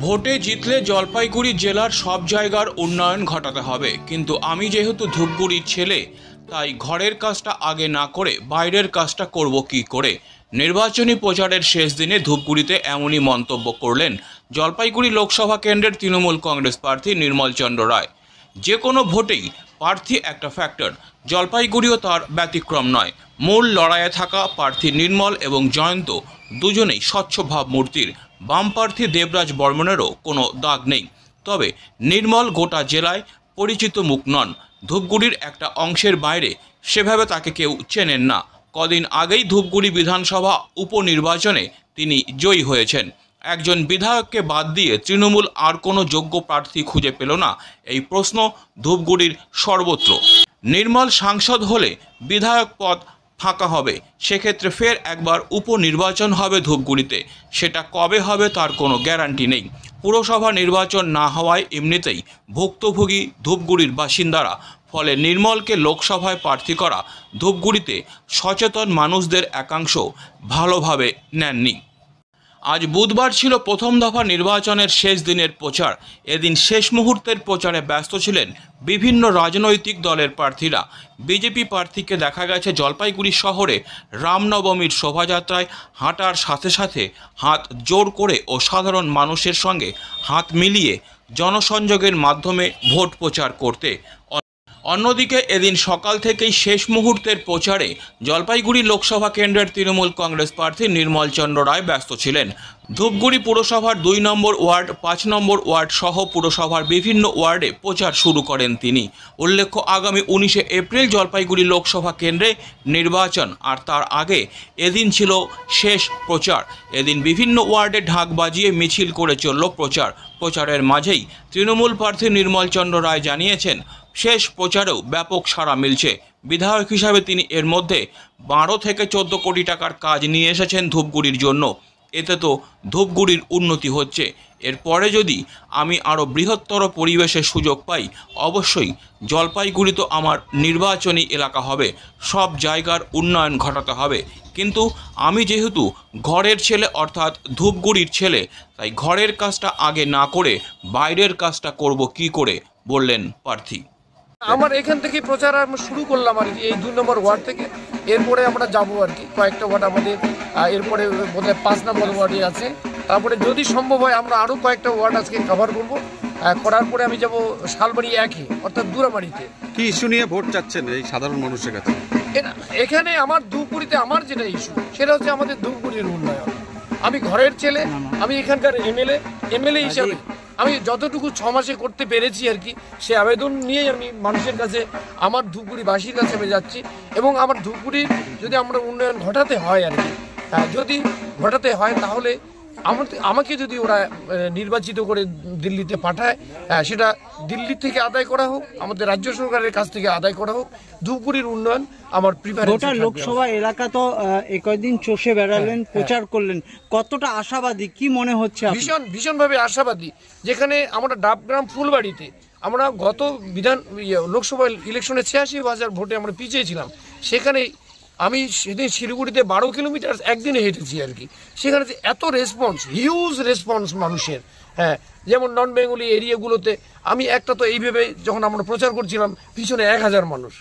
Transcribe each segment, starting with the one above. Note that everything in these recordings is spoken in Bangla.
ভোটে জিতলে জলপাইগুড়ি জেলার সব জায়গার উন্নয়ন ঘটাতে হবে, কিন্তু আমি যেহেতু ধূপগুড়ির ছেলে তাই ঘরের কাজটা আগে না করে বাইরের কাজটা করব কি করে। নির্বাচনী প্রচারের শেষ দিনে ধূপগুড়িতে এমনই মন্তব্য করলেন জলপাইগুড়ি লোকসভা কেন্দ্রের তৃণমূল কংগ্রেস প্রার্থী নির্মল চন্দ্র রায়। যে কোনো ভোটেই প্রার্থী একটা ফ্যাক্টর, জলপাইগুড়িও তার ব্যতিক্রম নয়। মূল লড়াইয়ে থাকা প্রার্থী নির্মল এবং জয়ন্ত দুজনেই স্বচ্ছ ভাবমূর্তির। বাম প্রার্থী দেবরাজ বর্মনেরও কোনো দাগ নেই, তবে নির্মল গোটা জেলায় পরিচিত মুখ নন। ধূপগুড়ির একটা অংশের বাইরে সেভাবে তাকে কেউ চেনেন না। কদিন আগেই ধূপগুড়ি বিধানসভা উপনির্বাচনে তিনি জয়ী হয়েছেন। একজন বিধায়ককে বাদ দিয়ে তৃণমূল আর কোনো যোগ্য প্রার্থী খুঁজে পেল না, এই প্রশ্ন ধূপগুড়ির সর্বত্র। নির্মল সাংসদ হলে বিধায়ক পদ ফাঁকা হবে, সেক্ষেত্রে ফের একবার উপনির্বাচন হবে ধূপগুড়িতে। সেটা কবে হবে তার কোনো গ্যারান্টি নেই। পুরসভা নির্বাচন না হওয়ায় এমনিতেই ভুক্তভোগী ধূপগুড়ির বাসিন্দারা, ফলে নির্মলকে লোকসভায় প্রার্থী করা ধূপগুড়িতে সচেতন মানুষদের একাংশ ভালোভাবে নেননি। আজ বুধবার ছিল প্রথম দফা নির্বাচনের শেষ দিনের প্রচার। এদিন শেষ মুহূর্তের প্রচারে ব্যস্ত ছিলেন বিভিন্ন রাজনৈতিক দলের প্রার্থীরা। বিজেপি প্রার্থীকে দেখা গেছে জলপাইগুড়ি শহরে রামনবমীর শোভাযাত্রায় হাঁটার সাথে সাথে হাত জোর করে ও সাধারণ মানুষের সঙ্গে হাত মিলিয়ে জনসংযোগের মাধ্যমে ভোট প্রচার করতে। অন্যদিকে এদিন সকাল থেকেই শেষ মুহূর্তের প্রচারে জলপাইগুড়ি লোকসভা কেন্দ্রের তৃণমূল কংগ্রেস প্রার্থী নির্মল চন্দ্র রায় ব্যস্ত ছিলেন। ধূপগুড়ি পুরসভার ২ নম্বর ওয়ার্ড, ৫ নম্বর ওয়ার্ড সহ পুরসভার বিভিন্ন ওয়ার্ডে প্রচার শুরু করেন তিনি। উল্লেখ্য, আগামী ১৯শে এপ্রিল জলপাইগুড়ি লোকসভা কেন্দ্রে নির্বাচন, আর তার আগে এদিন ছিল শেষ প্রচার। এদিন বিভিন্ন ওয়ার্ডে ঢাক বাজিয়ে মিছিল করে চলল প্রচারের মাঝেই তৃণমূল প্রার্থী নির্মল চন্দ্র রায় জানিয়েছেন, শেষ প্রচারেও ব্যাপক সাড়া মিলছে। বিধায়ক হিসাবে তিনি এর মধ্যে ১২ থেকে ১৪ কোটি টাকার কাজ নিয়ে এসেছেন ধূপগুড়ির জন্য। এতে তো ধূপগুড়ির উন্নতি হচ্ছে। এরপরে যদি আমি আরও বৃহত্তর পরিবেশের সুযোগ পাই, অবশ্যই জলপাইগুড়ি তো আমার নির্বাচনী এলাকা হবে, সব জায়গার উন্নয়ন ঘটাতে হবে। কিন্তু আমি যেহেতু ঘরের ছেলে অর্থাৎ ধূপগুড়ির ছেলে, তাই ঘরের কাজটা আগে না করে বাইরের কাজটা করব কি করে, বললেন প্রার্থী। আমার এখান থেকে প্রচার আমরা শুরু করলাম আর কি, এই ২ নম্বর ওয়ার্ড থেকে। এরপরে আমরা যাবো আর কি কয়েকটা ওয়ার্ড আমাদের, এরপরে বোধহয় ৫ নম্বর ওয়ার্ডে আছে। তারপরে যদি সম্ভব হয় আমরা আরও কয়েকটা ওয়ার্ড আজকে কভার করবো। করার পরে আমি যাব শালবাড়ি ১-এ অর্থাৎ দুরামারিতে। কি ইস্যু নিয়ে ভোট চাচ্ছেন এই সাধারণ মানুষের কাছে? এখানে আমার ধূপগুড়িতে আমার যেটা ইস্যু সেটা হচ্ছে আমাদের ধূপগুড়ির উন্নয়ন। আমি ঘরের ছেলে, আমি এখানকার এমএলএ হিসাবে আমি যতটুকু ৬ মাসে করতে পেরেছি আর কি, সে আবেদন নিয়েই আমি মানুষের কাছে, আমার ধূপগুড়িবাসীর কাছে আমি যাচ্ছি। এবং আমার ধূপগুড়ির যদি আমরা উন্নয়ন ঘটাতে হয় আর কি, যদি ঘটাতে হয় তাহলে আমাকে যদি ওরা নির্বাচিত করে দিল্লিতে পাঠায়, সেটা দিল্লি থেকে আদায় করা হোক, আমাদের রাজ্য সরকারের কাছ থেকে আদায় করা হোক। ধূপগুড়ির উন্নয়ন আমার প্রিফারেন্স। গোটা লোকসভা এলাকা তো কয়েকদিন চষে বেড়ালেন, প্রচার করলেন, কতটা আশাবাদী কি মনে হচ্ছে? ভীষণভাবে আশাবাদী। যেখানে আমরা ডাবগ্রাম ফুলবাড়িতে আমরা গত লোকসভা ইলেকশনে ৮৬,০০০ ভোটে আমরা পিছিয়েছিলাম, সেখানে আমি সেদিন শিলিগুড়িতে ১২ কিলোমিটার একদিনে হেঁটেছি আর কি। সেখানে এত রেসপন্স, হিউজ রেসপন্স মানুষের। যেমন নন বেঙ্গলি এরিয়াগুলোতে আমি একটা তো এইভাবে যখন আমরা প্রচার করছিলাম, পিছনে ১,০০০ মানুষ।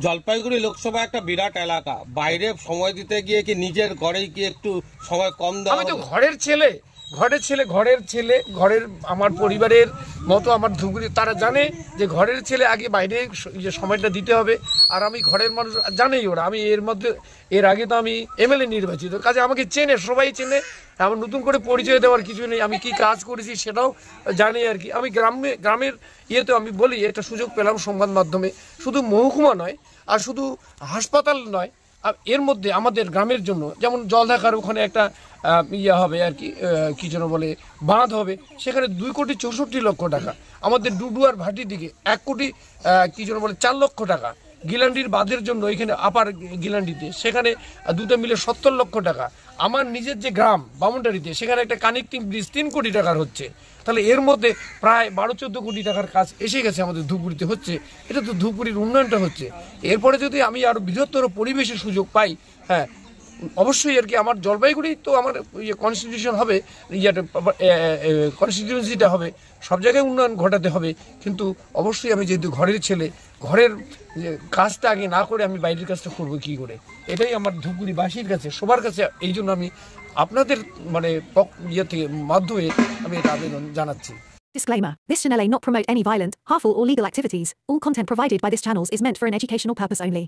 জলপাইগুড়ি লোকসভা একটা বিরাট এলাকা, বাইরে সময় দিতে গিয়ে কি নিজের ঘরেই কি একটু সময় কম দেওয়া? আমি তো ঘরের ছেলে, ঘরের আমার পরিবারের মতো আমার ধূপগুড়ি, তারা জানে যে ঘরের ছেলে আগে বাইরে যে সময়টা দিতে হবে। আর আমি ঘরের মানুষ জানেই ওরা, আমি এর আগে তো আমি এমএলএ নির্বাচিত, কাজে আমাকে চেনে, সবাই চেনে। আমার নতুন করে পরিচয় দেওয়ার কিছু নেই, আমি কি কাজ করেছি সেটাও জানি আর কি। আমি গ্রামের ইয়েতে আমি বলি, একটা সুযোগ পেলাম সংবাদ মাধ্যমে, শুধু মহকুমা নয় আর শুধু হাসপাতাল নয়, এর মধ্যে আমাদের গ্রামের জন্য যেমন জলঢাকার ওখানে একটা হবে আর কি, কি যেন বলে, বাঁধ হবে, সেখানে ২,৬৪,০০,০০০ টাকা। আমাদের ডুডুয়ার ভাটির দিকে ১,০০,০০,০০০ কি যেন বলে ৪ লক্ষ টাকা। গিলান্ডির বাঁধের জন্য এখানে আপার গিলান্ডিতে, সেখানে দুটো মিলে ৭০ লক্ষ টাকা। আমার নিজের যে গ্রাম বামুনটারিতে, সেখানে একটা কানেক্টিং ব্রিজ ৩ কোটি টাকার হচ্ছে। তাহলে এর মধ্যে প্রায় ১২-১৪ কোটি টাকার কাজ এসে গেছে আমাদের ধূপগুড়িতে হচ্ছে। এটা তো ধূপগুড়ির উন্নয়নটা হচ্ছে। এরপরে যদি আমি আরও বৃহত্তর পরিবেশের সুযোগ পাই, অবশ্যই আর কি আমার জলপাইগুড়ি তো আমার ইয়ে কনস্টিটিউশন হবে, কনস্টিটিউয়েন্সিটা হবে, সব জায়গায় উন্নয়ন ঘটাতে হবে। কিন্তু অবশ্যই আমি যেহেতু ঘরের ছেলে, ঘরের কাজটা আগে না করে আমি বাইরের কাজটা করবো কী করে, এটাই আমার ধূপগুড়িবাসীর কাছে, সবার কাছে, এই জন্য আমি আপনাদের মানে ইয়ে থেকে মাধ্যমে আমি এটা আবেদন জানাচ্ছি। Disclaimer. This channel may not promote any violent, harmful or legal activities. All content provided by this channel is meant for an educational purpose only.